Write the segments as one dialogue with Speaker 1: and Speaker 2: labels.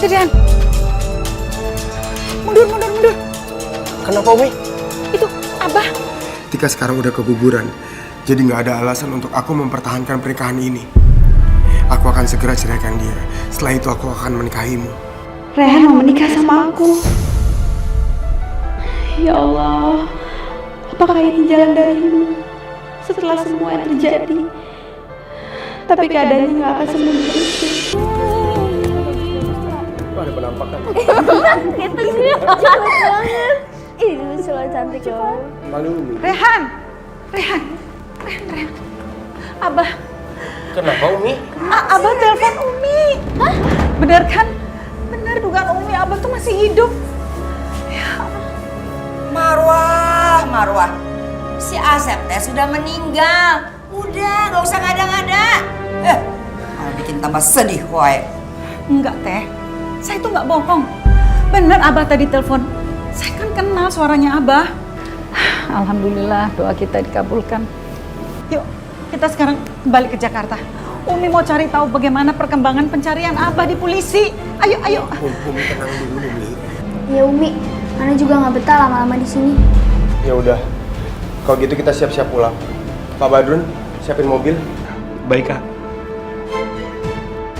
Speaker 1: Adrian. Mundur.
Speaker 2: Kenapa, Umi?
Speaker 1: Itu Abah.
Speaker 2: Tika sekarang udah keguguran, jadi nggak ada alasan untuk aku mempertahankan pernikahan ini. Aku akan segera ceraikan dia. Setelah itu aku akan menikahimu.
Speaker 3: Rehan mau menikah sama aku. Ya Allah, apakah ini jalan darimu? Setelah semua yang terjadi, tapi keadaannya nggak akan semudah itu.
Speaker 2: Ada penampakan.
Speaker 4: Cepet banget. Ini selalu cantik loh.
Speaker 2: Malu, Umi.
Speaker 1: Rehan. Abah.
Speaker 2: Kenapa, Umi?
Speaker 1: Abah telepon Umi. Hah? Benar kan? Benar dugaan Umi, Abah tuh masih hidup.
Speaker 5: Marwah. Si Asep teh sudah meninggal. Udah, gak usah ngada-ngada. Malah bikin tambah sedih, woy.
Speaker 1: Enggak, Teh. Saya tuh nggak bohong. Benar Abah tadi telepon. Saya kan kenal suaranya Abah. Alhamdulillah doa kita dikabulkan. Yuk, kita sekarang kembali ke Jakarta. Umi mau cari tahu bagaimana perkembangan pencarian Abah di polisi. Ayo.
Speaker 2: Umi tenang dulu, Umi.
Speaker 4: Ya Umi, Ana juga nggak betah lama-lama di sini.
Speaker 2: Ya udah. Kalau gitu kita siap-siap pulang. Pak Badrun, siapin mobil. Baik, Kak.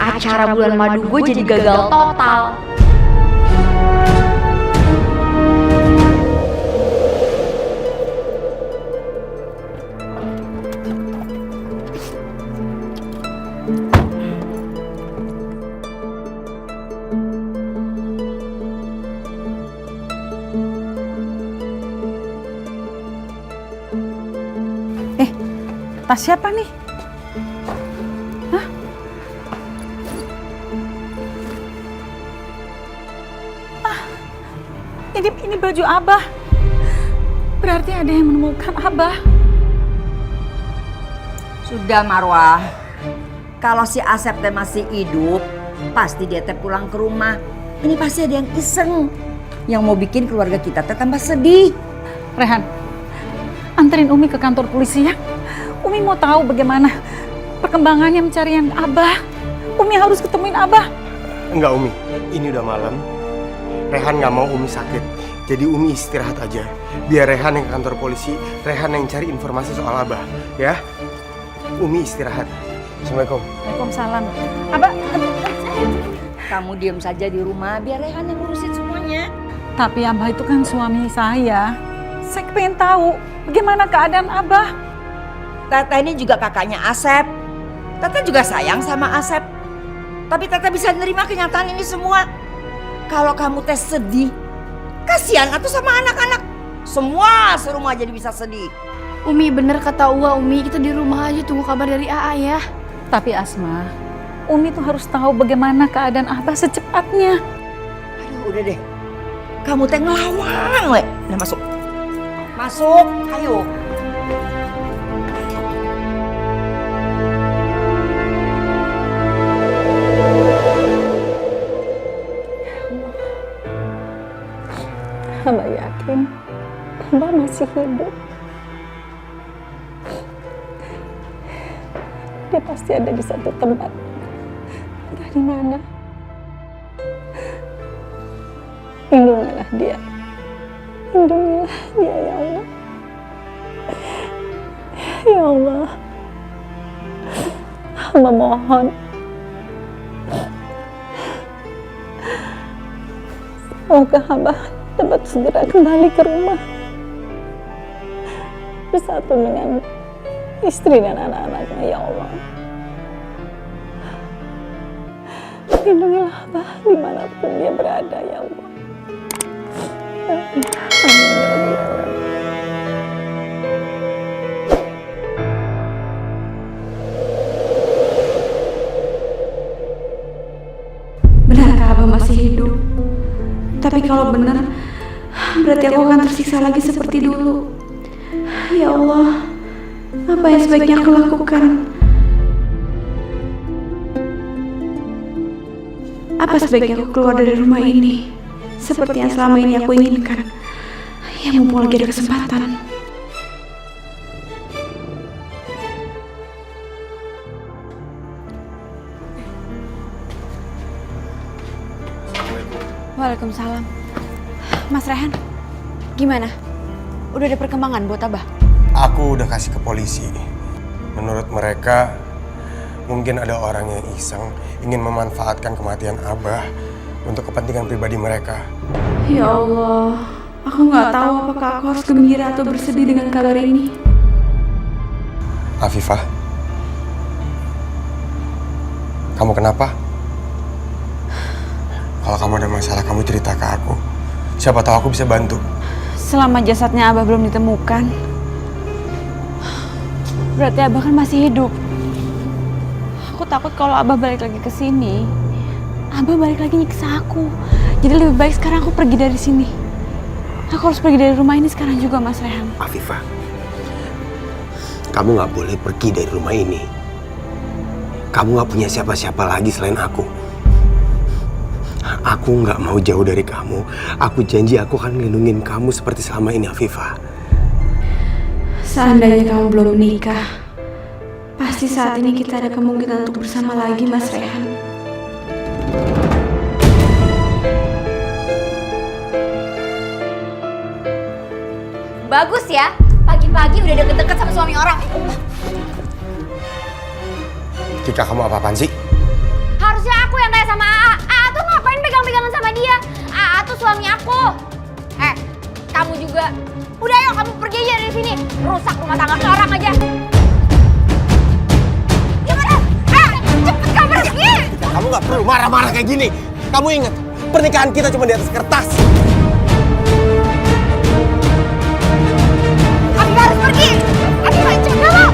Speaker 3: Acara bulan madu gue jadi gagal total.
Speaker 1: Tas siapa nih? Hah? Ini baju Abah. Berarti ada yang menemukan Abah.
Speaker 5: Sudah, Marwah. Kalau si Asep teh masih hidup, pasti dia teh pulang ke rumah. Ini pasti ada yang iseng. Yang mau bikin keluarga kita teh tambah sedih.
Speaker 1: Rehan, anterin Umi ke kantor polisi ya. Umi mau tahu bagaimana perkembangannya pencarian Abah. Umi harus ketemuin Abah.
Speaker 2: Enggak, Umi. Ini udah malam. Rehan nggak mau Umi sakit. Jadi Umi istirahat aja. Biar Rehan yang ke kantor polisi, Rehan yang cari informasi soal Abah. Ya? Umi istirahat. Assalamualaikum.
Speaker 1: Waalaikumsalam. Abah,
Speaker 5: Kamu diem saja di rumah, biar Rehan yang ngurusin semuanya.
Speaker 1: tapi Abah itu kan suami saya. Saya pengen tahu bagaimana keadaan Abah.
Speaker 5: Tete ini juga kakaknya Asep. Tete juga sayang sama Asep. Tapi Tete bisa nerima kenyataan ini semua. Kalau kamu teh sedih, kasihan atuh sama anak-anak. Semua serumah jadi bisa sedih.
Speaker 4: Umi bener kata Uwa, Umi kita di rumah aja tunggu kabar dari AA ya.
Speaker 1: Tapi Asma, Umi tuh harus tahu bagaimana keadaan Abah secepatnya.
Speaker 5: Aduh, udah deh. Kamu teh ngelawan, we. Udah masuk. Masuk, ayo.
Speaker 1: Abah yakin Abah masih hidup. Dia pasti ada di satu tempat. Entah di mana. Lindungilah dia. Lindungilah dia ya Allah. Ya Allah. Hamba mohon. Semoga hamba dapat segera kembali ke rumah. Bersatu dengan istri dan anak-anaknya ya Allah. Lindungilah Abah dimanapun dia berada ya Allah. Ya Allah. Amin ya Rabbal Alamin.
Speaker 3: Benarkah Abah masih hidup? Tapi kalau benar, berarti aku akan tersiksa lagi seperti dulu. Ya Allah, apa yang sebaiknya aku lakukan? Apa sebaiknya aku keluar dari rumah ini? Seperti yang selama ini aku inginkan. Ya mumpung lagi ada kesempatan. Waalaikumsalam. Mas Rehan, gimana? Udah ada perkembangan buat Abah?
Speaker 2: Aku udah kasih ke polisi. Menurut mereka, mungkin ada orang yang iseng ingin memanfaatkan kematian Abah untuk kepentingan pribadi mereka.
Speaker 3: Ya Allah, aku nggak tahu apakah aku harus gembira atau bersedih dengan kabar ini.
Speaker 2: Afifah, kamu kenapa? Kalau kamu ada masalah, kamu cerita ke aku. Siapa tahu aku bisa bantu.
Speaker 3: Selama jasadnya Abah belum ditemukan, berarti Abah kan masih hidup. Aku takut kalau Abah balik lagi ke sini, Abah balik lagi nyiksa aku. Jadi lebih baik sekarang aku pergi dari sini. Aku harus pergi dari rumah ini sekarang juga, Mas Rehan.
Speaker 2: Afifah, kamu nggak boleh pergi dari rumah ini. Kamu nggak punya siapa-siapa lagi selain aku. Aku nggak mau jauh dari kamu. Aku janji aku akan melindungi kamu seperti selama ini, Afifah.
Speaker 3: Seandainya kamu belum menikah, pasti saat ini kita ada kemungkinan untuk bersama lagi, Mas Rehan.
Speaker 6: Bagus ya, pagi-pagi udah deket-deket sama suami orang.
Speaker 2: Tika, kamu apa-apaan sih?
Speaker 6: Harusnya aku yang tanya sama AA. AA tuh ngapain pegang-pegangan sama dia? AA tuh suami aku. Kamu juga. Udah yuk, kamu pergi aja dari sini. Rusak rumah tangga orang aja. Gimana? Cepet kamu pergi.
Speaker 2: Kamu nggak perlu marah-marah kayak gini. Kamu ingat, pernikahan kita cuma di atas kertas.
Speaker 6: Aku harus pergi. Aku gak mau.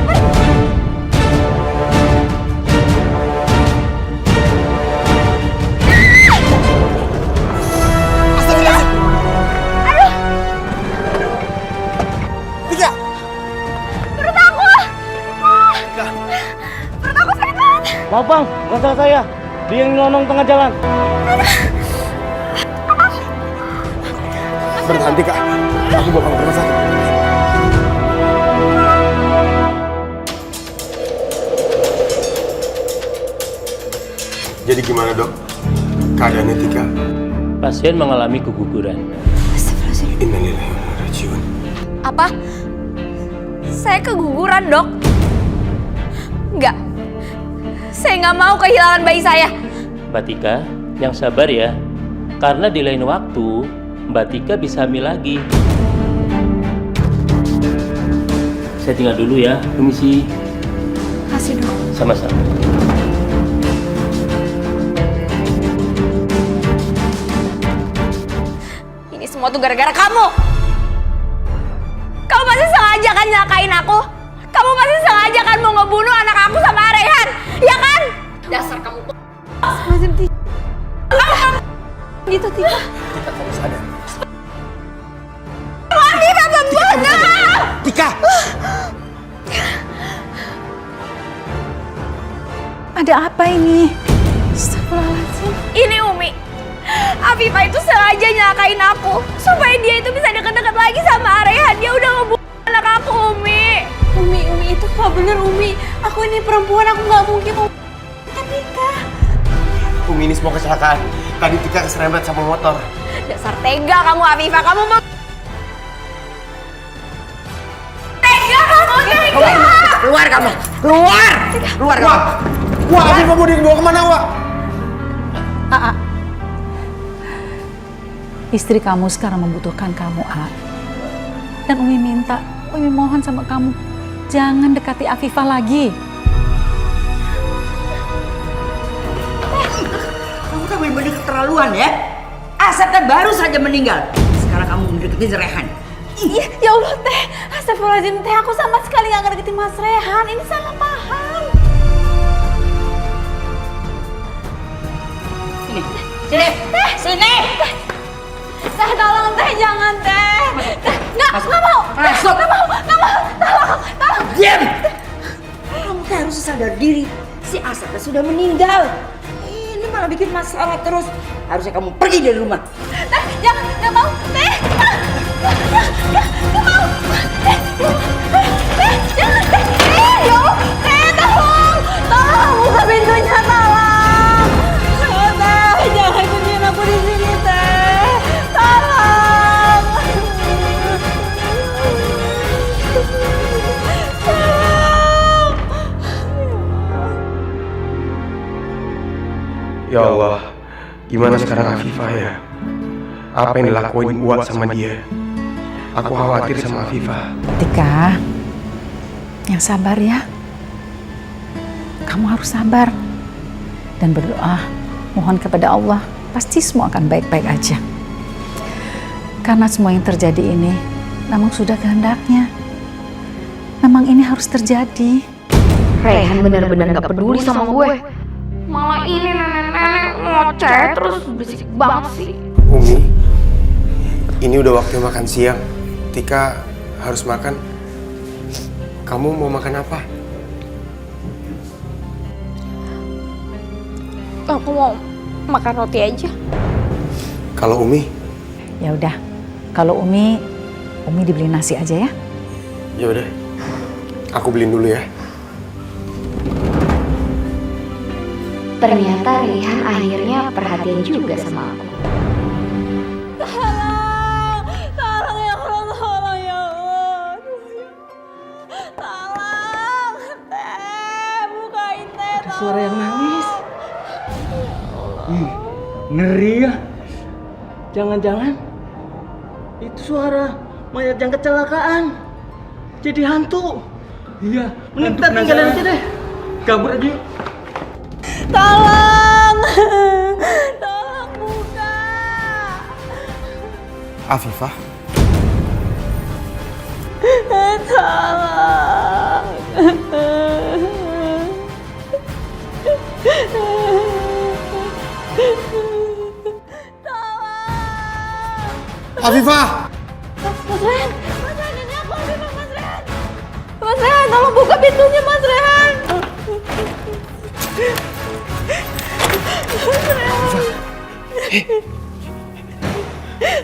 Speaker 2: Tika!
Speaker 6: Perut aku. Perut aku sakit banget.
Speaker 7: Maaf bang, bukan salah saya. Dia yang nyelonong tengah jalan.
Speaker 2: Bertahan, Tika. Aku bawa kamu ke rumah sakit. Jadi gimana, Dok? Keadaannya Tika?
Speaker 7: Pasien mengalami keguguran.
Speaker 2: Innalillahi wa inna ilaihi raji'un.
Speaker 6: Apa? Saya keguguran, Dok. Enggak. Saya nggak mau kehilangan bayi saya.
Speaker 7: Mbak Tika, yang sabar ya. Karena di lain waktu, Mbak Tika bisa hamil lagi. Saya tinggal dulu ya, permisi.
Speaker 3: Kasih dong.
Speaker 7: Sama-sama.
Speaker 6: Ini semua tuh gara-gara kamu. Kamu pasti sengaja kan nyelakain aku. Kamu pasti sengaja kan mau ngebunuh anak aku sama Rehan, ya kan? Dasar kamu.
Speaker 3: Lazim Tika. Gitu Tika.
Speaker 2: Tika, kamu sadar?
Speaker 6: Wanita pembunuh.
Speaker 2: Tika!
Speaker 1: Ada apa ini?
Speaker 3: Astagfirullahaladzim.
Speaker 6: Ini Umi. Afifah itu sengaja nyelakain aku supaya dia itu bisa deket-deket lagi sama Rehan. Dia udah ngebunuh anak aku, Umi.
Speaker 3: Umi itu gak bener Umi. Aku ini perempuan, aku gak mungkin Umi. Tika.
Speaker 2: Umi, ini semua kecelakaan. Tadi Tika keserempet sama motor.
Speaker 6: Dasar tega kamu, Afifah. Kamu mau tega kamu, tega.
Speaker 5: Keluar kamu! Keluar! Keluar kamu!
Speaker 2: Wah, Afifah mau dibawa kemana, Wak?
Speaker 1: A. Istri kamu sekarang membutuhkan kamu, A. Dan Umi mohon sama kamu, jangan dekati Afifah lagi.
Speaker 5: Kamu kan bener-bener keterlaluan ya? Asep kan baru saja meninggal. Sekarang kamu mendeketin Rehan.
Speaker 3: Iya, ya Allah Teh. Astagfirullahaladzim Teh, aku sama sekali gak ngedeketin Mas Rehan. Ini salah paham.
Speaker 5: Sini. Sini!
Speaker 3: Teh, tolong Teh, jangan Teh. Nggak mau.
Speaker 5: Masuk!
Speaker 3: Nggak mau. Tolong.
Speaker 5: Diam! Kamu kan harus sadar diri. Si Asep sudah meninggal. Ini malah bikin masalah terus. Harusnya kamu pergi dari rumah.
Speaker 3: Teh, jangan. Nggak mau. Teh. Nggak mau. Teh, jangan Teh. Ya Allah, Teh, tolong. Tolong, buka pintunya, tolong. Teh, jangan kunciin aku di sini, Teh.
Speaker 2: Ya Allah, gimana sekarang Afifah ya? Apa yang dilakuin Uwat sama dia? Aku khawatir sama Afifah.
Speaker 1: Tika, yang sabar ya. Kamu harus sabar dan berdoa, mohon kepada Allah, pasti semua akan baik-baik aja. Karena semua yang terjadi ini memang sudah kehendaknya. Memang ini harus terjadi.
Speaker 6: Rehan bener-bener gak peduli sama gue. Malah ini nenek-nenek ngoceh terus berisik banget sih.
Speaker 2: Umi, ini udah waktu makan siang. Tika harus makan. Kamu mau makan apa?
Speaker 6: Aku mau makan roti aja.
Speaker 2: Kalau Umi?
Speaker 1: Ya udah, kalau Umi dibeli nasi aja ya.
Speaker 2: Ya udah, aku beliin dulu ya.
Speaker 6: Ternyata Rehan akhirnya perhatian juga sama aku.
Speaker 3: Tolong ya Allah, tolong ya Allah. Tolong, Teh, bukain Teh.
Speaker 8: Ada suara yang nangis. Ngeri ya. Jangan-jangan itu suara mayat yang kecelakaan. Jadi hantu. Iya, mending kita tinggalin aja deh. Kabur aja yuk.
Speaker 3: Tolong, tolong buka.
Speaker 2: Afifah? Afifah!
Speaker 3: Mas Rehan, ini aku Afifah, Mas Rehan. Mas Rehan, tolong buka pintunya, Mas Rehan.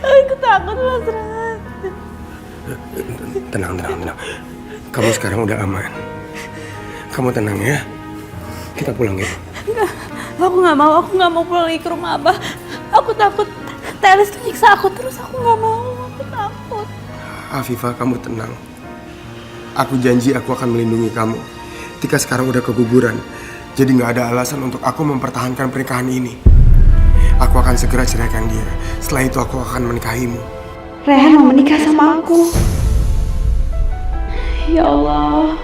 Speaker 3: Aku takut, Mas Rehan.
Speaker 2: Tenang. Kamu sekarang udah aman. Kamu tenang ya. Kita pulang ya.
Speaker 3: Enggak, aku nggak mau pulang lagi ke rumah Abah. Aku takut Telis tuh nyiksa aku terus, aku takut.
Speaker 2: Afifah, kamu tenang. Aku janji aku akan melindungi kamu. Tika sekarang udah keguguran, jadi nggak ada alasan untuk aku mempertahankan pernikahan ini. Aku akan segera ceraikan dia. Setelah itu aku akan menikahimu.
Speaker 3: Rehan mau menikah sama aku. Ya Allah,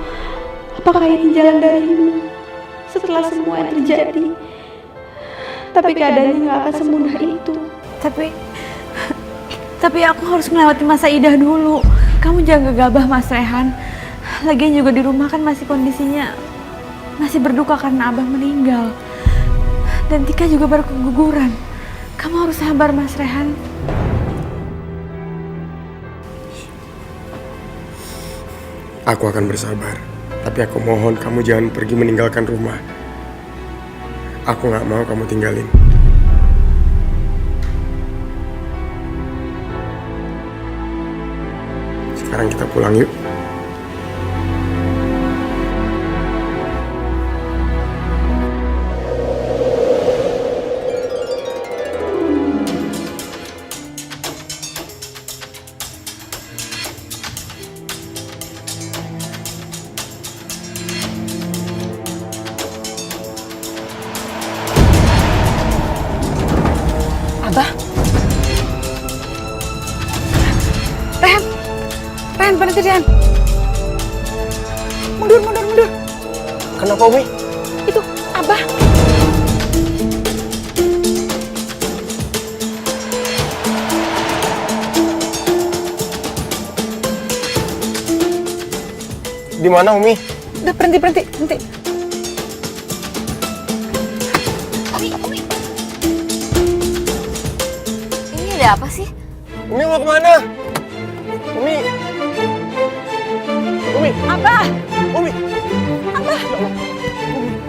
Speaker 3: apakah ini jalan darimu? Setelah semua yang terjadi, tapi keadaannya nggak akan semudah itu. Tapi aku harus melewati masa idah dulu. Kamu jangan gegabah, Mas Rehan. Lagian juga di rumah kan masih kondisinya masih berduka karena Abah meninggal. Dan Tika juga baru keguguran. Kamu harus sabar, Mas Rehan.
Speaker 2: Aku akan bersabar. Tapi aku mohon kamu jangan pergi meninggalkan rumah. Aku nggak mau kamu tinggalin. Sekarang kita pulang yuk.
Speaker 1: Abah. Rehan, berhenti Rehan. Mundur.
Speaker 2: Kenapa, Umi?
Speaker 1: Itu Abah.
Speaker 2: Di mana, Umi?
Speaker 1: Udah berhenti.
Speaker 6: Ini ada apa sih?
Speaker 2: Umi mau kemana? Umi.
Speaker 1: Abah.
Speaker 2: Umi.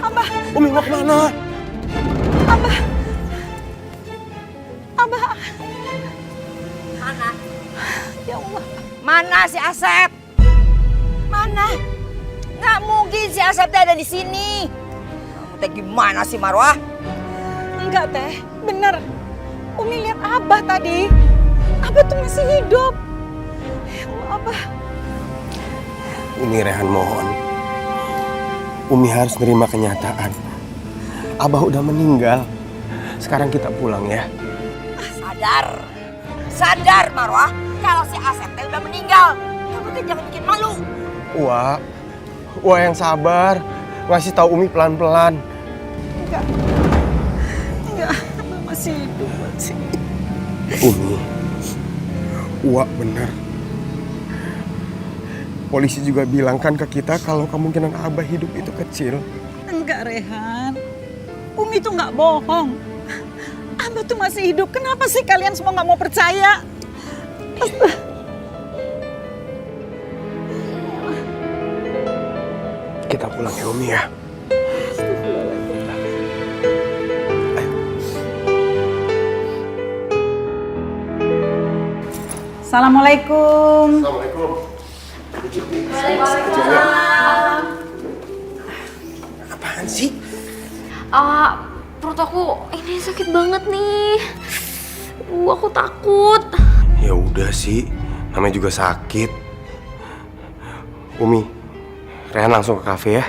Speaker 1: Abah.
Speaker 2: Umi mau kemana?
Speaker 1: Abah.
Speaker 5: Mana?
Speaker 1: Ya Allah.
Speaker 5: Mana si Asep? Mana? Nggak mungkin si Asep teh ada di sini. Kamu teh gimana sih, Marwah?
Speaker 1: Enggak, Teh. Bener. Umi lihat Abah tadi. Abah tuh masih hidup. Ya Allah, Abah.
Speaker 2: Umi, Rehan mohon. Umi harus nerima kenyataan. Abah udah meninggal. Sekarang kita pulang ya.
Speaker 5: Sadar Marwah, kalau si Asep teh udah meninggal. Kamu tuh jangan bikin malu.
Speaker 2: Wah yang sabar. Ngasih tahu Umi pelan-pelan.
Speaker 1: Enggak, Abah masih hidup sih.
Speaker 2: Umi, Wak bener. Polisi juga bilang kan ke kita kalau kemungkinan Abah hidup itu kecil.
Speaker 1: Enggak, Rehan. Umi tuh nggak bohong. Abah tuh masih hidup. Kenapa sih kalian semua nggak mau percaya?
Speaker 2: Kita pulang ya Umi ya. Ayo.
Speaker 1: Assalamualaikum.
Speaker 2: Assalamualaikum. Apaan sih?
Speaker 6: Perut aku ini sakit banget nih. Aku takut.
Speaker 2: Ya udah sih, namanya juga sakit. Umi, Rehan langsung ke kafe ya.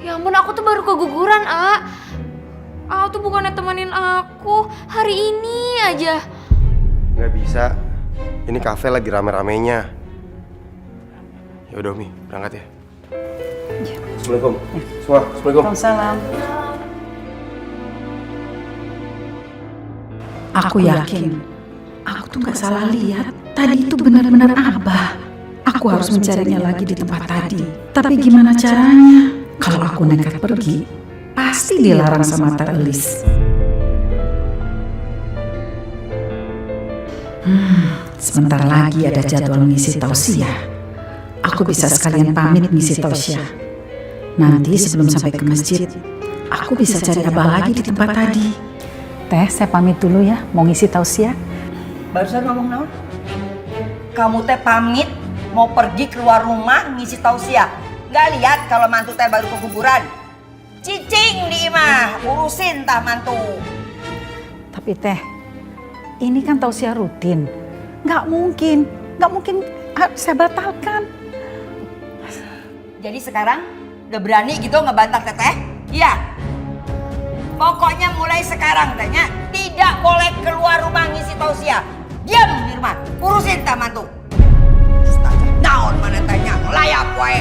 Speaker 6: Ya ampun, aku tuh baru keguguran, tuh bukannya temenin aku hari ini aja.
Speaker 2: Nggak bisa, ini kafe lagi rame-ramenya. Ya udah Umi, berangkat ya. Assalamualaikum. Assalamualaikum.
Speaker 1: Waalaikumsalam. Aku yakin, aku tuh nggak salah lihat. Tadi itu benar-benar Abah. Aku harus mencarinya lagi di tempat tadi. Tapi gimana caranya? Kalau aku nekat pergi, pasti dilarang sama Teh Elis. Sebentar lagi ada jadwal ngisi tausiah. Aku bisa sekalian pamit ngisi tausiah. Nanti sebelum sampai ke masjid, aku bisa cari Abah lagi di tempat tadi. Teh, saya pamit dulu ya, mau ngisi tausiah.
Speaker 5: Barusan ngomong naon? Kamu teh pamit mau pergi keluar rumah ngisi tausiah. Nggak lihat kalau mantu teh baru keguguran. Cicing di imah, urusin tah mantu.
Speaker 1: Tapi Teh, ini kan tausiah rutin. Nggak mungkin saya batalkan.
Speaker 5: Jadi sekarang udah berani gitu ngebantah teteh? Iya. Pokoknya mulai sekarang tanya tidak boleh keluar rumah ngisi tausiah. Diam di rumah, urusin tah mantu. Naon mana tanya ngelayap wae.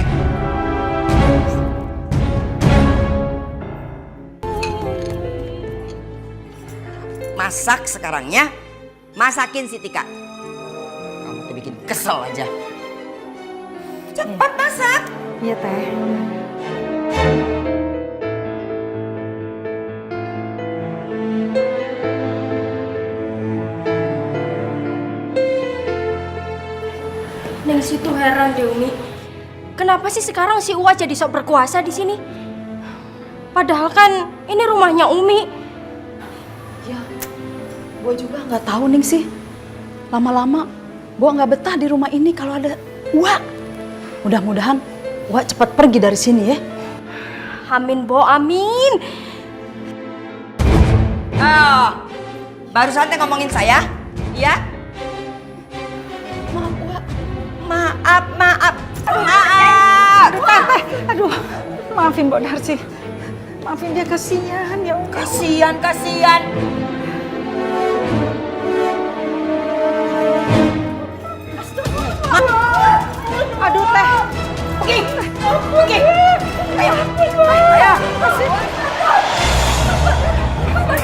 Speaker 5: Masak sekarang ya. Masakin si Tika. Kamu tuh bikin kesel aja. Cepat masak.
Speaker 1: Iya Teh.
Speaker 3: Neng situ heran deh Umi. Kenapa sih sekarang si Uwa jadi sok berkuasa di sini? Padahal kan ini rumahnya Umi.
Speaker 1: Ya, gue juga nggak tahu Ning sih. Lama-lama gue nggak betah di rumah ini kalau ada Uwa. Mudah-mudahan Uwa cepat pergi dari sini ya.
Speaker 3: Amin, Bo, amin.
Speaker 5: Barusan teh ngomongin saya, ya?
Speaker 1: Maaf Uwa.
Speaker 5: Maaf.
Speaker 1: Aduh, maafin Mbak Darsi. Maafin dia, kasihan ya Allah.
Speaker 5: Kasihan.
Speaker 1: Aduh Teh.
Speaker 5: Pergi. Ayo.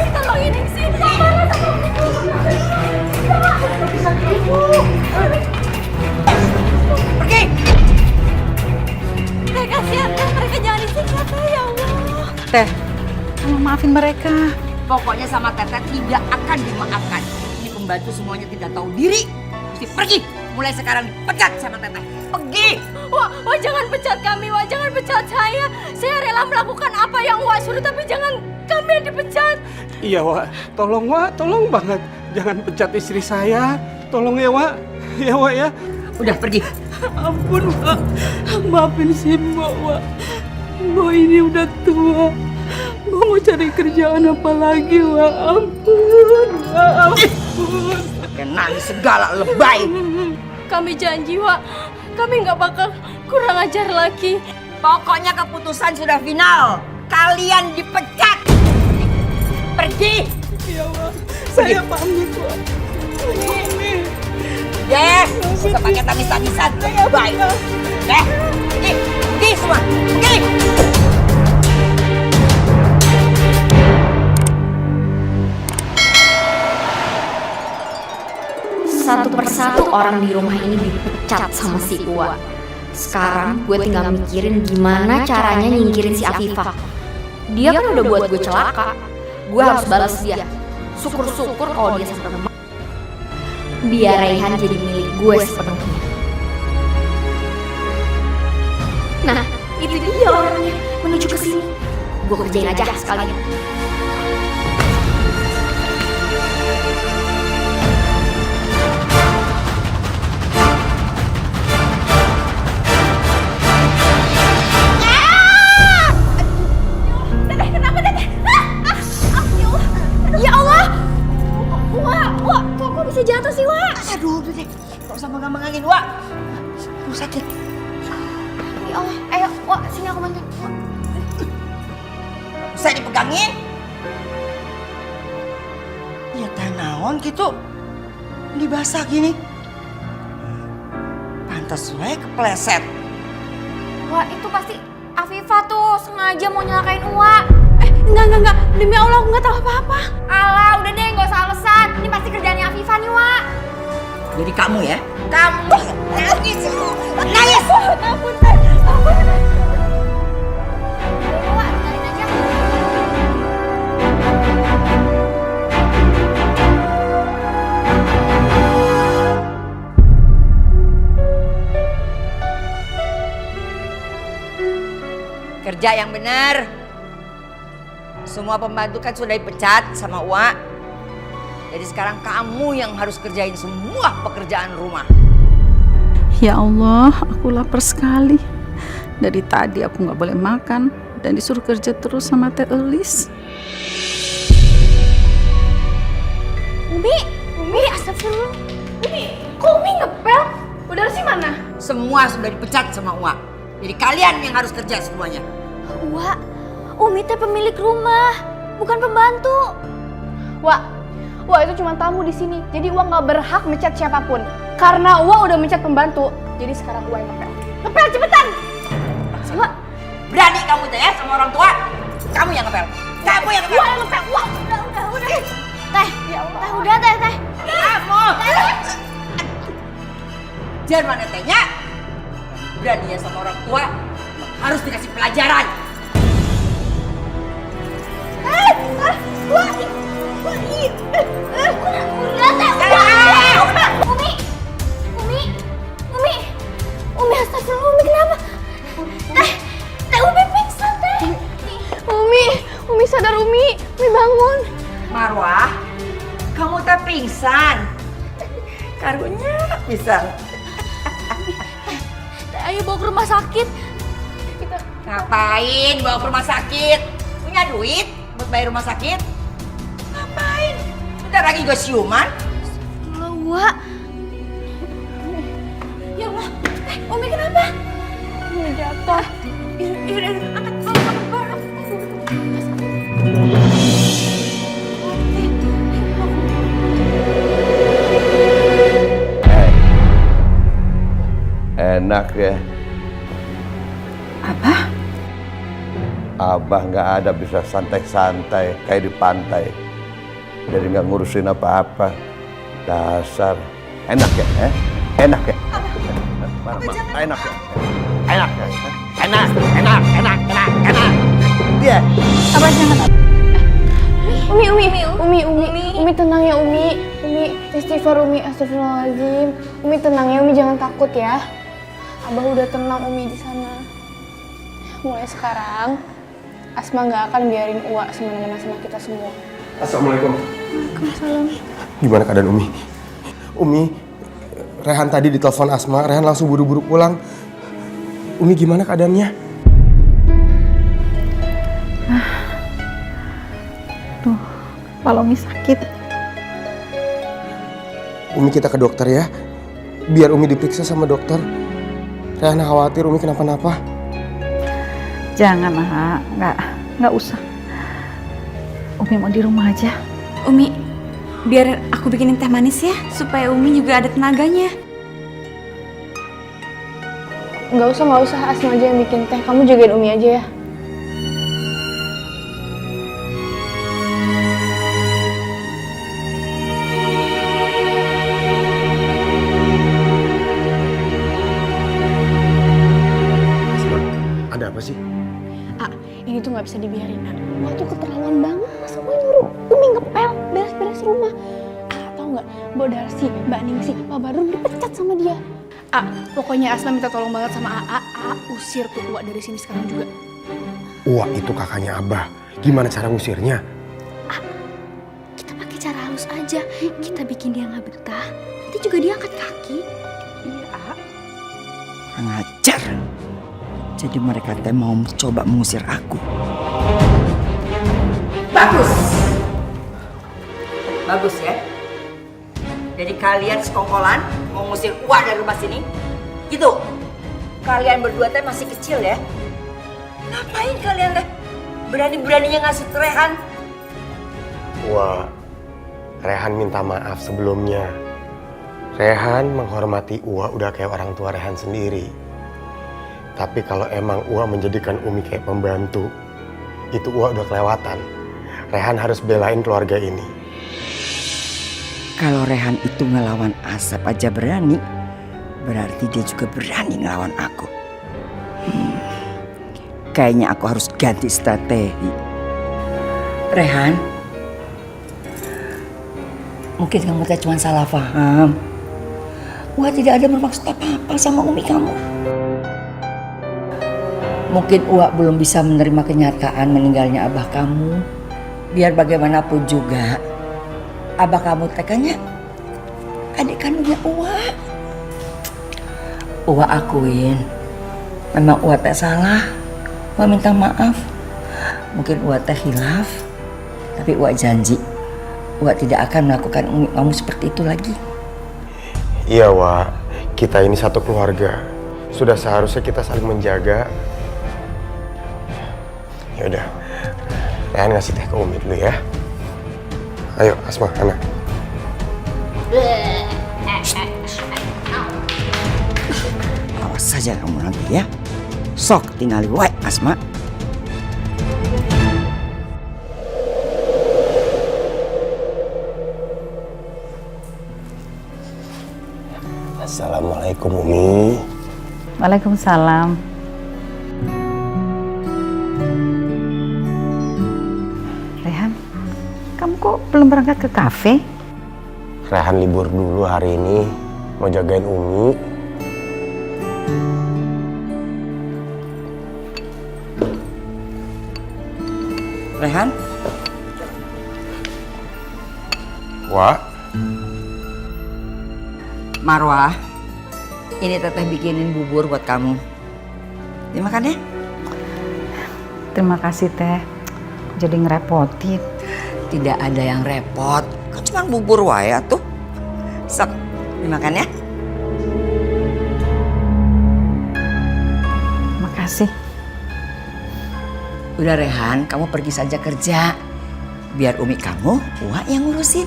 Speaker 3: Tolongin Neng sih.
Speaker 5: Pergi.
Speaker 3: Kasihan kan mereka jangan disiksa ya Allah.
Speaker 1: Teh, tolong maafin mereka.
Speaker 5: Pokoknya sama Teteh tidak akan dimaafkan. Ini pembantu semuanya tidak tahu diri. Mesti pergi. Mulai sekarang dipecat sama Teteh. Pergi.
Speaker 3: Wah, jangan pecat kami, Wah, jangan pecat saya. Saya rela melakukan apa yang Wah suruh, tapi jangan kami yang dipecat.
Speaker 9: Iya Wak, tolong banget. Jangan pecat istri saya. Tolong ya Wak. Ya Wak ya.
Speaker 5: Udah pergi.
Speaker 8: Ampun, Wak. Maafin si Mbok, Wak. Mbok ini udah tua. Mbok mau cari kerjaan apa lagi, Wak? Ampun, Wak. Ampun.
Speaker 5: Pakai nangis segala lebay.
Speaker 3: Kami janji, Wak. Kami nggak bakal kurang ajar lagi.
Speaker 5: Pokoknya keputusan sudah final. Kalian dipecat. Pergi!
Speaker 9: Ya Allah, saya pamit, Wak. Umi.
Speaker 5: Ya, usah pakai tangis-tangisan. Baik. Ya, pergi semua. Pergi!
Speaker 6: Satu persatu orang di rumah ini dipecat sama si Ua. Sekarang gue tinggal mikirin gimana caranya nyingkirin si Afifah. Dia kan udah buat gue celaka. Gue harus balas dia. Syukur-syukur kalau dia sampai rumah. Biar Raihan jadi milik gue sepenuhnya. Nah, itu dia orangnya menuju ke sini. Gue kerjain aja sekalian. Ya Allah! Wah, kok bisa jatuh sih, Wak?
Speaker 5: Aduh, udah deh. Gak usah mengang-mengangin, Wak. Aduh, sakit.
Speaker 6: Ya Allah, ayo, Wak, sini aku bantu.
Speaker 5: Saya dipegangin. Ya teh naon gitu. Ini basah gini. Pantas wae kepleset.
Speaker 6: Wah, itu pasti Afifah tuh sengaja mau nyalakain Ua.
Speaker 3: Enggak. Demi Allah, aku nggak tahu apa-apa.
Speaker 6: Alah, udah deh, nggak usah alasan. Ini pasti kerjaannya Afifah nih, Wak.
Speaker 5: Jadi kamu ya? Kamu nangis. Nangis.
Speaker 6: Ampun, ampun. Wak, tinggalin aja.
Speaker 5: Kerja yang benar. Semua pembantu kan sudah dipecat sama Ua. Jadi sekarang kamu yang harus kerjain semua pekerjaan rumah.
Speaker 1: Ya Allah, aku lapar sekali. Dari tadi aku nggak boleh makan dan disuruh kerja terus sama Teh Elis.
Speaker 6: Umi, astagfirullah. Kok Umi ngepel? Udara sih mana?
Speaker 5: Semua sudah dipecat sama Ua. Jadi kalian yang harus kerja semuanya.
Speaker 6: Wak, Umi teh pemilik rumah, bukan pembantu.
Speaker 4: Wak itu cuma tamu di sini. Jadi Wak nggak berhak mecat siapapun. Karena Wak udah mecat pembantu. Jadi sekarang Wak yang ngepel. Ngepel cepetan.
Speaker 5: Wak, berani kamu teh ya sama orang tua? Kamu yang ngepel. Kamu yang ngepel.
Speaker 6: Wak yang ngepel. Wak, udah. Teh, udah teh.
Speaker 5: Kamu. Jangan mana tehnya. Berani ya sama orang tua. Harus dikasih pelajaran.
Speaker 6: Umi, astagfirullah, Umi kenapa? Teh, Umi pingsan, Teh.
Speaker 4: Umi sadar Umi bangun.
Speaker 5: Marwah, kamu tak pingsan. Karunya pingsan.
Speaker 6: Teh, ayo bawa ke rumah sakit.
Speaker 5: Ngapain bawa ke rumah sakit? Punya duit buat bayar rumah sakit? Ngapain? Bentar lagi gue siuman.
Speaker 6: Wak. Ya Allah, Umi kenapa?
Speaker 4: Umi jatuh.
Speaker 6: Yaudah, angkat barang.
Speaker 10: Enak ya. Abah nggak ada bisa santai-santai kayak di pantai. Jadi nggak ngurusin apa-apa. Dasar. Enak ya? Enak ya? Enak ya? Enak ya? Enak. Dia.
Speaker 1: Abah jangan.
Speaker 4: Umi tenang ya Umi istighfar Umi, astagfirullahaladzim. Umi tenang ya Umi, jangan takut ya. Abah udah tenang Umi di sana. Mulai sekarang Asma nggak akan biarin Ua semena-mena sama kita semua.
Speaker 2: Assalamualaikum.
Speaker 4: Waalaikumsalam.
Speaker 2: Gimana keadaan Umi? Umi, Rehan tadi ditelepon Asma, Rehan langsung buru-buru pulang. Umi gimana keadaannya?
Speaker 1: Duh, kepala Umi sakit.
Speaker 2: Umi kita ke dokter ya. Biar Umi diperiksa sama dokter. Rehan khawatir Umi kenapa-napa.
Speaker 1: Jangan, nggak usah. Umi mau di rumah aja.
Speaker 3: Umi, biar aku bikinin teh manis ya, supaya Umi juga ada tenaganya.
Speaker 4: Nggak usah, Asma aja yang bikin teh. Kamu jagain Umi aja ya.
Speaker 2: Ada apa sih?
Speaker 4: Ini tuh nggak bisa dibiarin, Nak. Wah, tuh keterlaluan banget. Masa mau nyuruh Umi ngepel, beres-beres rumah. Tau nggak? Mbak Darsi, Mbak Ningsi, Pak Badrun dipecat sama dia. Pokoknya Asma minta tolong banget sama AA usir tuh Uwa dari sini sekarang juga.
Speaker 2: Uwa itu kakaknya Abah. Gimana cara ngusirnya?
Speaker 3: Kita pakai cara halus aja. Kita bikin dia nggak betah. Nanti juga dia angkat kaki.
Speaker 5: Iya, ngajar. Jadi mereka teh mau coba mengusir aku. Bagus. Bagus ya. Jadi kalian sekongkolan mau ngusir Uwa dari rumah sini? Gitu. Kalian berdua teh masih kecil ya. Ngapain kalian teh? Berani-beraninya ngasih Rehan?
Speaker 2: Wah, Rehan minta maaf sebelumnya. Rehan menghormati Uwa udah kayak orang tua Rehan sendiri. Tapi kalau emang Uwa menjadikan Umi kayak pembantu, itu Uwa udah kelewatan. Rehan harus belain keluarga ini.
Speaker 5: Kalau Rehan itu ngelawan Asep aja berani, berarti dia juga berani ngelawan aku. Kayaknya aku harus ganti strategi. Rehan, mungkin kamu teh cuma salah paham. Wah, tidak ada bermaksud apa-apa sama Umi kamu. Mungkin Uwa belum bisa menerima kenyataan meninggalnya abah kamu. Biar bagaimanapun juga, abah kamu tekannya adik kandungnya Uwa. Uwa akuin, memang Uwa teh salah. Uwa minta maaf. Mungkin Uwa teh hilaf, tapi Uwa janji Uwa tidak akan melakukan kamu seperti itu lagi.
Speaker 2: Iya, Wak. Kita ini satu keluarga. Sudah seharusnya kita saling menjaga. Ya udah, Rehan ngasih teh ke Umi dulu ya. Ayo, Asma, Ana.
Speaker 5: Awas saja kamu nanti ya. Sok tinggali wae, Asma.
Speaker 2: Assalamualaikum, Umi.
Speaker 1: Waalaikumsalam. Rehan, kamu kok belum berangkat ke kafe?
Speaker 2: Rehan libur dulu hari ini, mau jagain Umi.
Speaker 5: Rehan?
Speaker 2: Wak?
Speaker 5: Marwah, ini teteh bikinin bubur buat kamu. Dimakan ya?
Speaker 1: Terima kasih, Teh. Jadi ngerepotin.
Speaker 5: Tidak ada yang repot. Kan cuma bubur wae tuh. Sok, dimakan ya?
Speaker 1: Makasih.
Speaker 5: Udah Rehan, kamu pergi saja kerja. Biar Umi kamu, Uwa yang ngurusin.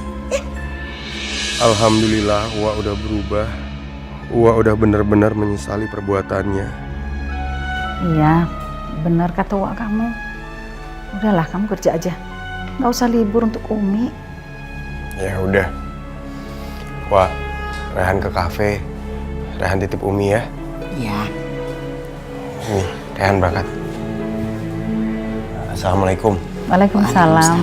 Speaker 2: Alhamdulillah, Uwa udah berubah. Uwa udah benar-benar menyesali perbuatannya.
Speaker 1: Iya, benar kata Wak kamu. Udahlah, kamu kerja aja. Nggak usah libur untuk Umi.
Speaker 2: Ya udah. Wak, Rehan ke kafe. Rehan titip Umi ya.
Speaker 5: Iya.
Speaker 2: Nih, Rehan berangkat. Assalamualaikum.
Speaker 1: Waalaikumsalam.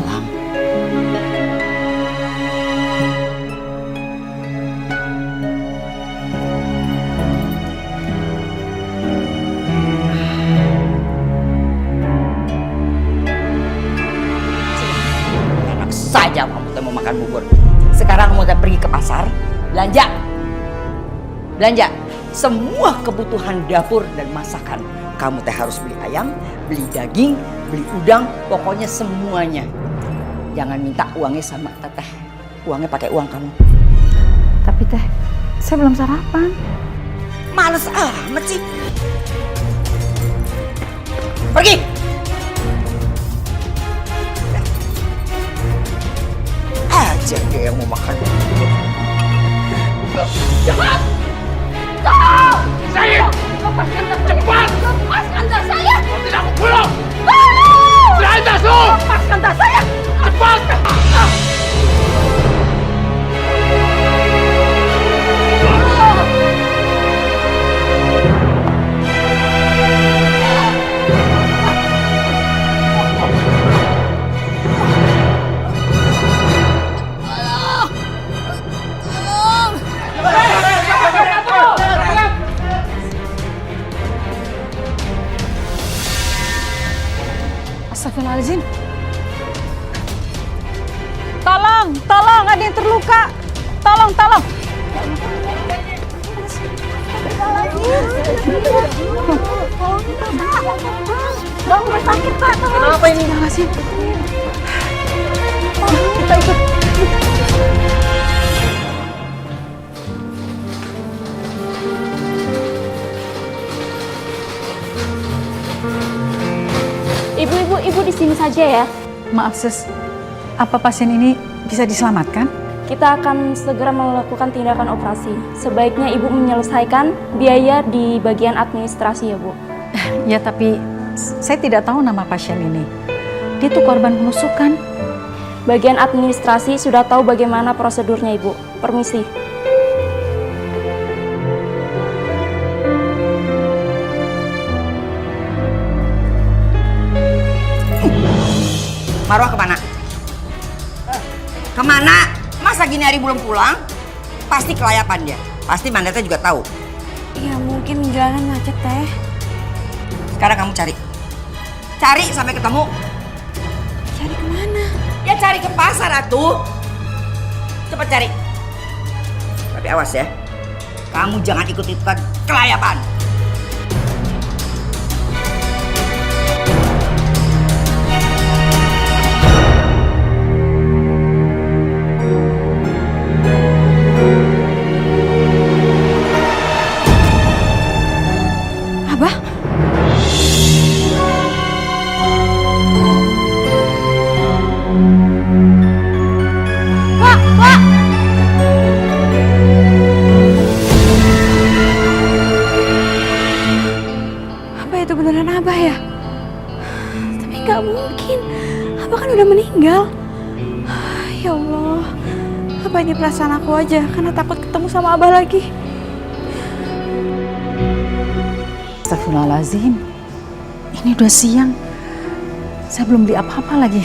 Speaker 5: Enak saja kamu mau makan bubur. Sekarang kamu pergi ke pasar, belanja. Belanja semua kebutuhan dapur dan masakan. Kamu teh harus beli ayam, beli daging, beli udang, pokoknya semuanya. Jangan minta uangnya sama teteh. Uangnya pakai uang kamu.
Speaker 1: Tapi Teh, saya belum sarapan.
Speaker 5: Males amat sih. Pergi. aja dia yang mau makan.
Speaker 11: Cepat! Tolong! Saya! Lepaskan tas! Cepat! Lepaskan tas saya! Tidak, aku pulang! Serahin tas lu! Lepaskan tas saya! Cepat!
Speaker 1: Astagfirullahaladzim. Tolong, ada yang terluka. Tolong. Bawa rumah sakit, Pak. Kenapa ini? Terima kasih. Kita ikut.
Speaker 3: Ibu di sini saja ya.
Speaker 1: Maaf, Sus. Apa pasien ini bisa diselamatkan?
Speaker 3: Kita akan segera melakukan tindakan operasi. Sebaiknya Ibu menyelesaikan biaya di bagian administrasi ya, Bu.
Speaker 1: Ya, tapi saya tidak tahu nama pasien ini. Dia tuh korban penusukan.
Speaker 3: Bagian administrasi sudah tahu bagaimana prosedurnya, Ibu. Permisi.
Speaker 5: Marwah kemana? Kemana? Masa gini hari belum pulang? Pasti kelayapan dia. Pasti Mandeta juga tahu.
Speaker 3: Ya mungkin jalanan macet, Teh.
Speaker 5: Sekarang kamu cari. Cari sampai ketemu.
Speaker 3: Cari kemana?
Speaker 5: Ya cari ke pasar, atuh. Cepat cari. Tapi awas ya. Kamu jangan ikut-ikutan kelayapan.
Speaker 3: Ya Allah, apa ini perasaan aku aja karena takut ketemu sama Abah lagi.
Speaker 1: Astagfirullahaladzim. Ini udah siang. Saya belum beli apa-apa lagi.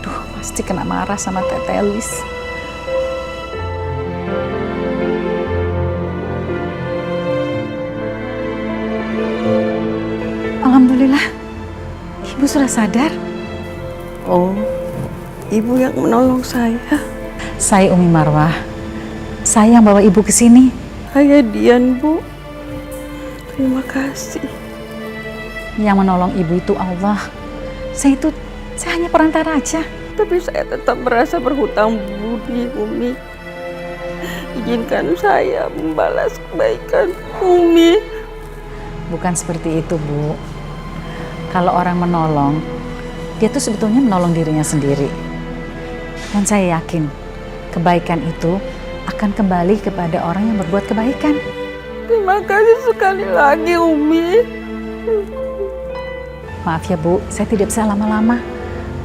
Speaker 1: Duh, pasti kena marah sama Tete Elis. Alhamdulillah, Ibu sudah sadar.
Speaker 12: Oh, Ibu yang menolong saya.
Speaker 1: Saya Umi Marwah. Saya yang bawa Ibu ke sini.
Speaker 12: Saya Dian, Bu. Terima kasih.
Speaker 1: Yang menolong Ibu itu Allah. Saya hanya perantara aja.
Speaker 12: Tapi saya tetap merasa berhutang budi, Umi. Izinkan saya membalas kebaikan Umi.
Speaker 1: Bukan seperti itu, Bu. Kalau orang menolong, dia tuh sebetulnya menolong dirinya sendiri. Dan saya yakin kebaikan itu akan kembali kepada orang yang berbuat kebaikan.
Speaker 12: Terima kasih sekali lagi, Umi.
Speaker 1: Maaf ya, Bu, saya tidak bisa lama-lama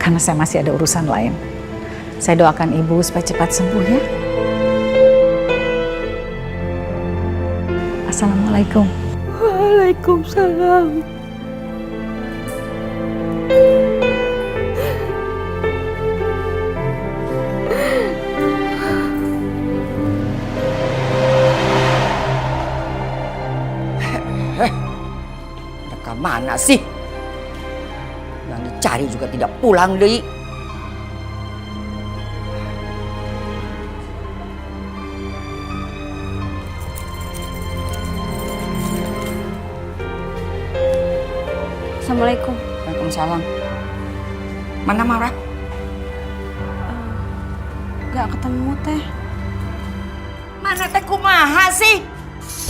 Speaker 1: karena saya masih ada urusan lain. Saya doakan Ibu supaya cepat sembuh ya. Assalamualaikum.
Speaker 12: Waalaikumsalam.
Speaker 5: Mana sih? Yang dicari juga tidak pulang deh.
Speaker 3: Assalamualaikum.
Speaker 5: Waalaikumsalam. Mana Marwah?
Speaker 3: Gak ketemu, Teh.
Speaker 5: Mana Teh kumaha sih?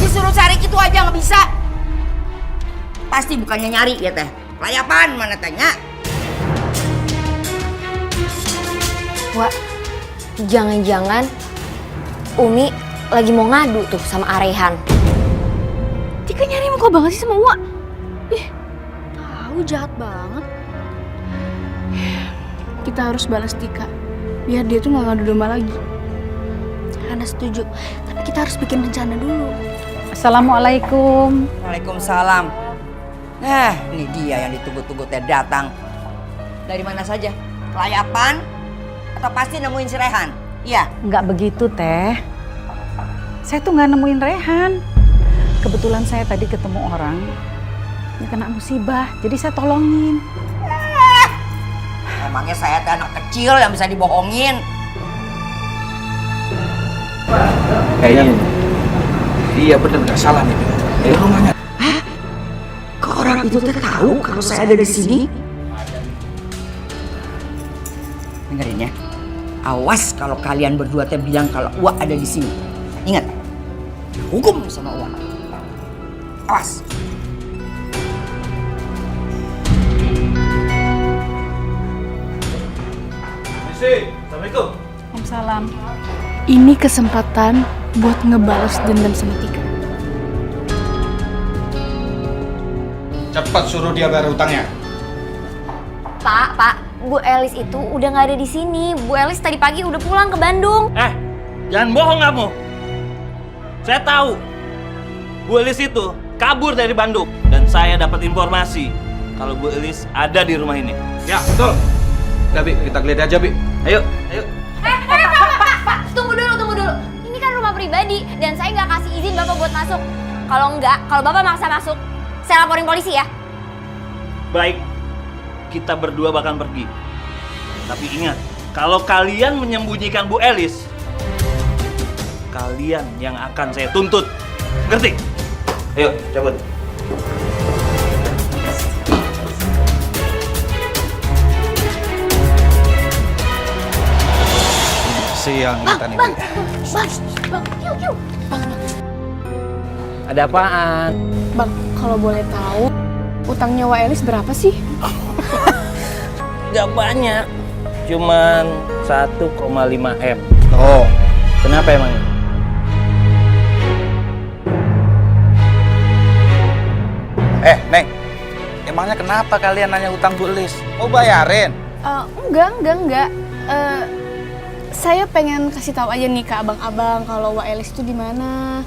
Speaker 5: Disuruh cari gitu aja nggak bisa. Pasti bukannya nyari ya Teh. Layapan mana tanya?
Speaker 3: Wak,
Speaker 6: Jangan-jangan Umi lagi mau ngadu tuh sama Arehan.
Speaker 4: Tika nyari muka banget sih sama Uwa.
Speaker 6: Tahu jahat banget.
Speaker 4: Kita harus balas Tika, biar dia tuh gak ngadu domba lagi.
Speaker 6: Ana setuju, tapi kita harus bikin rencana dulu.
Speaker 1: Assalamualaikum.
Speaker 5: Waalaikumsalam. Nah, ini dia yang ditunggu-tunggu teh datang. Dari mana saja? Kelayapan? Atau pasti nemuin si Rehan? Iya?
Speaker 1: Nggak begitu, Teh. Saya tuh nggak nemuin Rehan. Kebetulan saya tadi ketemu orang yang kena musibah, jadi saya tolongin.
Speaker 5: Emangnya saya teh anak kecil yang bisa dibohongin?
Speaker 8: Kayaknya iya bener nggak salah nih. Rumahnya.
Speaker 5: Kok orang itu teh tahu kalau saya ada di sini? Dengerin ya. Awas kalau kalian berdua teh bilang kalau Uwa ada di sini. Ingat, hukum sama Uwa. Awas.
Speaker 7: Assalamualaikum.
Speaker 1: Waalaikumsalam.
Speaker 4: Ini kesempatan buat ngebalas dendam sama Tika.
Speaker 9: Cepat suruh dia bayar hutangnya.
Speaker 6: Pak, Bu Elis itu udah nggak ada di sini. Bu Elis tadi pagi udah pulang ke Bandung.
Speaker 7: Jangan bohong kamu. Saya tahu Bu Elis itu kabur dari Bandung dan saya dapat informasi kalau Bu Elis ada di rumah ini.
Speaker 9: Ya, betul. Udah, Bi, kita geledah aja, Bi.
Speaker 7: Ayo.
Speaker 6: Pak, tunggu dulu. Ini kan rumah pribadi dan saya nggak kasih izin Bapak buat masuk. Kalau Bapak maksa masuk, saya laporin polisi ya.
Speaker 7: Baik, kita berdua bakal pergi. Tapi ingat, kalau kalian menyembunyikan Bu Elis, kalian yang akan saya tuntut. Ngerti? Ayo, cabut.
Speaker 9: Siang kita nih.
Speaker 6: Bang, yuk.
Speaker 7: Ada apaan?
Speaker 4: Bang, kalau boleh tahu, utangnya Wa Elis berapa sih?
Speaker 7: Gak banyak, cuman 1,5 M.
Speaker 9: Oh,
Speaker 7: Kenapa emangnya?
Speaker 8: Neng, emangnya kenapa kalian nanya hutang Bu Elis? Mau bayarin?
Speaker 4: Enggak. Saya pengen kasih tahu aja nih ke abang-abang kalau Wa Elis itu di mana.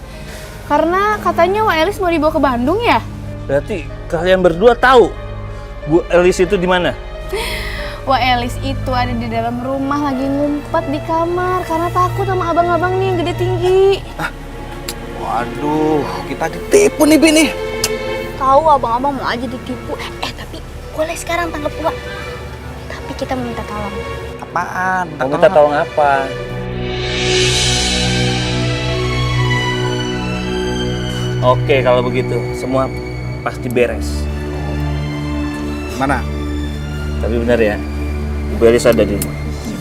Speaker 4: Karena katanya Wa Elis mau dibawa ke Bandung ya?
Speaker 7: Berarti kalian berdua tahu Bu Elis itu di mana?
Speaker 4: Wa Elis itu ada di dalam rumah lagi ngumpet di kamar karena takut sama abang-abang nih yang gede tinggi.
Speaker 8: Waduh, kita ditipu nih, Bi nih.
Speaker 6: Tahu abang-abang mau aja ditipu. Tapi boleh sekarang tangkap Wa. Tapi kita minta tolong.
Speaker 8: Apaan?
Speaker 7: Mau minta tolong apa? Oke, kalau begitu semua pasti beres.
Speaker 8: Mana?
Speaker 7: Tapi benar ya, Bu Elis ada di rumah.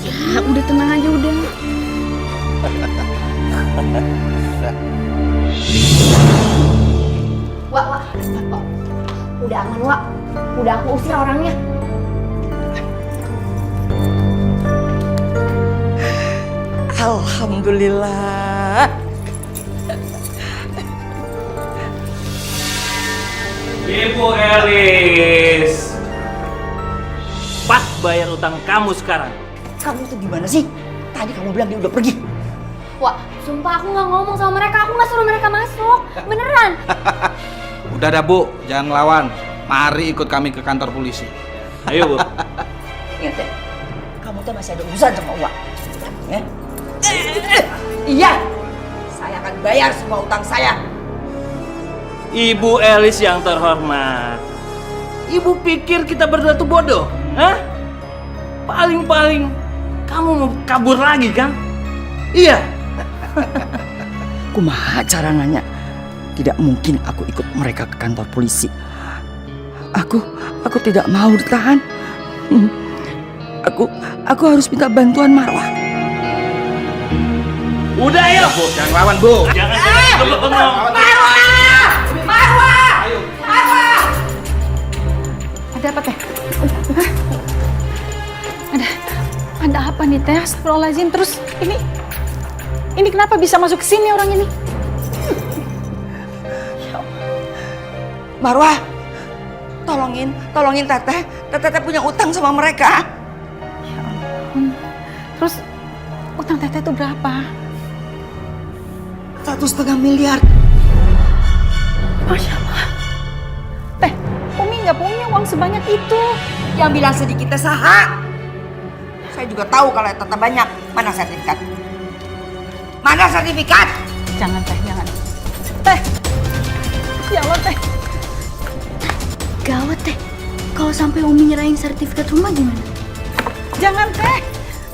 Speaker 4: Ya, udah tenang aja udah.
Speaker 6: Wak. Udah aman, Wak. Udah aku usir orangnya.
Speaker 5: Alhamdulillah.
Speaker 7: Ibu Elis, pas bayar utang kamu sekarang.
Speaker 5: Kamu tuh gimana sih? Tadi kamu bilang dia udah pergi.
Speaker 6: Wak, sumpah aku nggak ngomong sama mereka. Aku nggak suruh mereka masuk. Beneran.
Speaker 9: udah dah, Bu, jangan ngelawan. Mari ikut kami ke kantor polisi.
Speaker 7: Ayo, Bu.
Speaker 5: Ingat ya, kamu tuh masih ada urusan sama Uwa. Ya? Iya, saya akan bayar semua utang saya.
Speaker 7: Ibu Elis yang terhormat. Ibu pikir kita berdua tuh bodoh? Hah? Paling-paling kamu mau kabur lagi kan? Iya.
Speaker 5: Kumaha cara nanya? Tidak mungkin aku ikut mereka ke kantor polisi. Aku tidak mau ditahan. Aku harus minta bantuan Marwah.
Speaker 7: Udah ya, Bu.
Speaker 9: Jangan lawan, Bu.
Speaker 7: Jangan bengong.
Speaker 1: Marwah! Ada apa, Teh? Ada apa nih, Teh, astagfirullahaladzim. Terus ini kenapa bisa masuk ke sini orang ini?
Speaker 5: Marwah, tolongin Teteh. Teteh punya utang sama mereka.
Speaker 1: Ya ampun. Terus utang Teteh itu berapa?
Speaker 5: 1,5 miliar.
Speaker 1: Masya Allah. Teh, Umi nggak punya uang sebanyak itu.
Speaker 5: Yang bilang sedikit teh saha. Saya juga tahu kalau Teteh banyak. Mana sertifikat? Mana sertifikat?
Speaker 1: Jangan Teh, jangan. Teh, ya Allah Teh.
Speaker 3: Gawat Teh, kalau sampai Umi nyerahin sertifikat rumah gimana?
Speaker 1: Jangan Teh.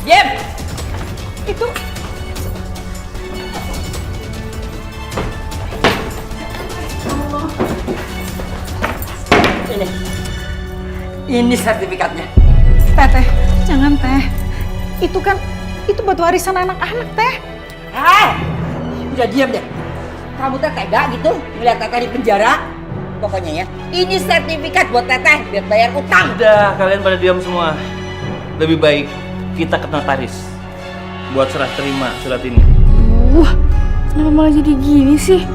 Speaker 5: Diam.
Speaker 1: Itu
Speaker 5: Ini sertifikatnya.
Speaker 1: Teh, jangan Teh. Itu buat warisan anak-anak Teh.
Speaker 5: Udah diam deh. Kamu teh tega gitu ngeliat Teteh di penjara? Pokoknya ya, ini sertifikat buat Teteh biar bayar utang.
Speaker 7: Udah, kalian pada diam semua. Lebih baik kita ke notaris buat serah terima surat ini.
Speaker 4: Kenapa malah jadi gini sih?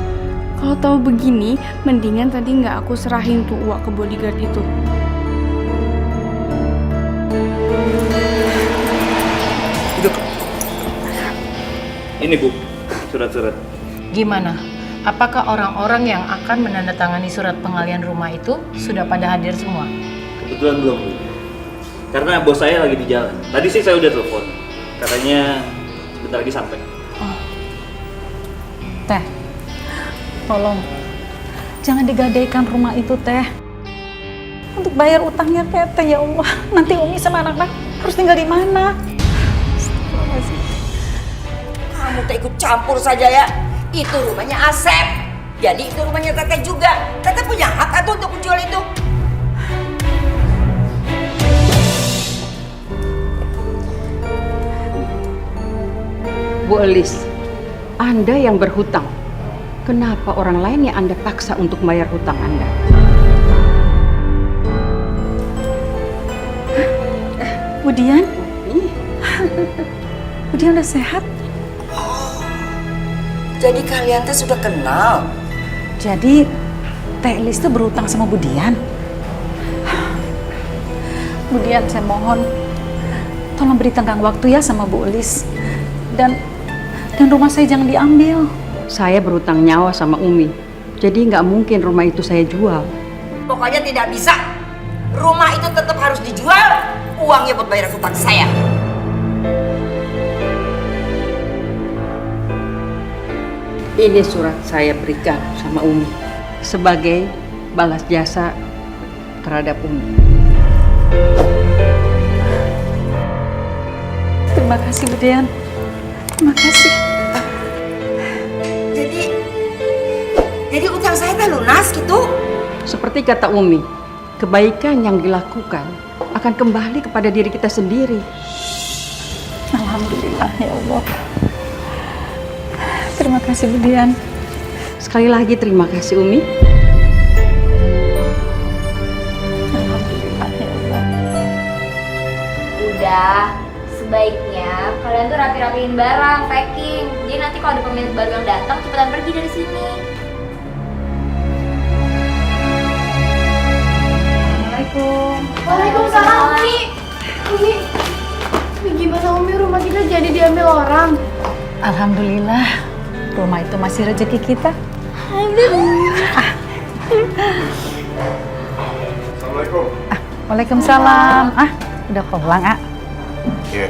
Speaker 4: Kalau tahu begini, mendingan tadi nggak aku serahin tuh uang ke bodyguard itu.
Speaker 7: Ini Bu, surat-surat.
Speaker 13: Gimana? Apakah orang-orang yang akan menandatangani surat pengalihan rumah itu sudah pada hadir semua?
Speaker 7: Kebetulan belum, Bu. Karena bos saya lagi di jalan. Tadi sih saya udah telepon. Katanya sebentar lagi sampai.
Speaker 1: Teh, tolong jangan digadaikan rumah itu Teh. Untuk bayar utangnya Teteh, ya Allah. Nanti Umi sama anak-anak harus tinggal di mana?
Speaker 5: Kamu teh ikut campur saja ya. Itu rumahnya Asep. Jadi itu rumahnya Teteh juga. Teteh punya hak atau untuk menjual itu?
Speaker 14: Bu Elis, Anda yang berhutang. Kenapa orang lain yang Anda paksa untuk bayar hutang Anda?
Speaker 1: Budian? Budian udah sehat?
Speaker 5: Jadi kalian teh sudah kenal?
Speaker 1: Jadi Teh Elis tuh berhutang sama Budian? Budian, saya mohon tolong beri tenggang waktu ya sama Bu Elis. Dan rumah saya jangan diambil.
Speaker 14: Saya berhutang nyawa sama Umi. Jadi nggak mungkin rumah itu saya jual.
Speaker 5: Pokoknya tidak bisa. Rumah itu tetap harus dijual. Uangnya buat bayar hutang saya.
Speaker 14: Ini surat saya berikan sama Umi sebagai balas jasa terhadap Umi.
Speaker 1: Terima kasih Budian. Terima kasih.
Speaker 5: Jadi utang saya teh lunas gitu?
Speaker 14: Seperti kata Umi, kebaikan yang dilakukan akan kembali kepada diri kita sendiri.
Speaker 1: Alhamdulillah ya Allah. Terima kasih Budian.
Speaker 14: Sekali lagi terima kasih Umi.
Speaker 1: Alhamdulillah ya Allah.
Speaker 6: Udah, sebaiknya kalian tuh rapi-rapiin barang, packing. Jadi nanti kalau ada pemilik baru yang datang, cepetan pergi dari sini.
Speaker 1: Assalamualaikum.
Speaker 4: Waalaikumsalam, Umi. Umi, gimana Umi rumah kita jadi diambil orang?
Speaker 1: Alhamdulillah, rumah itu masih rezeki kita.
Speaker 2: Assalamualaikum.
Speaker 1: Waalaikumsalam. Udah pulang,
Speaker 2: Iya.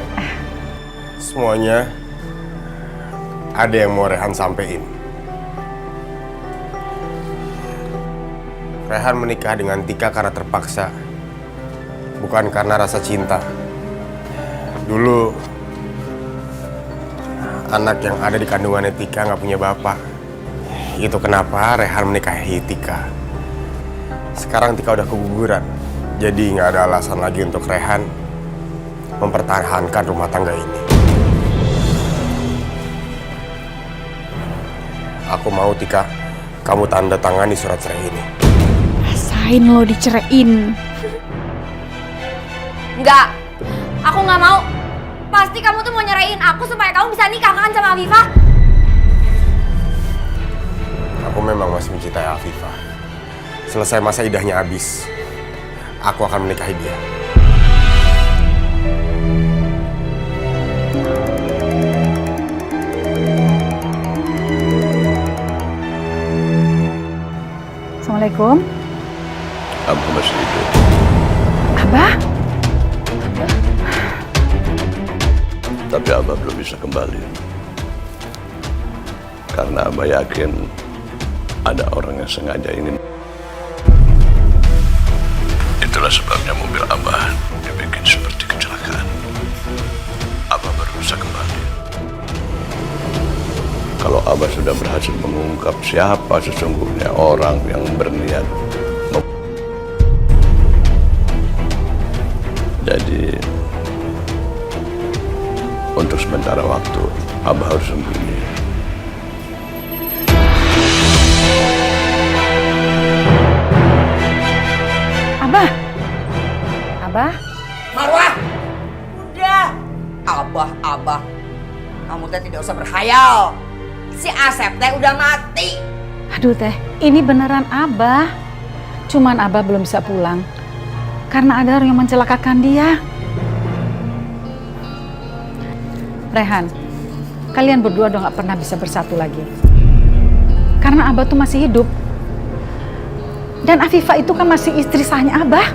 Speaker 2: Semuanya ada yang mau Rehan sampein. Rehan menikah dengan Tika karena terpaksa, bukan karena rasa cinta. Dulu anak yang ada di kandungannya Tika nggak punya bapak. Itu kenapa Rehan menikahi Tika. Sekarang Tika udah keguguran, jadi nggak ada alasan lagi untuk Rehan mempertahankan rumah tangga ini. Aku mau Tika, kamu tanda tangani surat cerai ini.
Speaker 4: Rasain lo diceraiin.
Speaker 6: Enggak, aku nggak mau. Pasti kamu tuh mau nyerahin aku supaya kamu bisa nikah kan sama Afifah?
Speaker 2: Aku memang masih mencintai Afifah. Selesai masa idahnya habis, aku akan menikahi dia.
Speaker 1: Assalamualaikum.
Speaker 10: Abah masih hidup.
Speaker 1: Abah?
Speaker 10: Tapi Abah belum bisa kembali. Karena Abah yakin ada orang yang sengaja ingin. Itulah sebabnya mobil Abah dibikin seperti kecelakaan. Abah baru bisa kembali. Kalau Abah sudah berhasil mengungkap siapa sesungguhnya orang yang berniat jadi untuk sementara waktu Abah harus sembunyi.
Speaker 1: Abah?
Speaker 5: Marwah! Udah! Abah. Kamu teh tidak usah berkhayal. Si Asep teh udah mati.
Speaker 1: Aduh teh, ini beneran Abah. Cuman Abah belum bisa pulang. Karena ada orang yang mencelakakan dia. Rehan, kalian berdua udah gak pernah bisa bersatu lagi. Karena Abah tuh masih hidup. Dan Afifah itu kan masih istri sahnya Abah.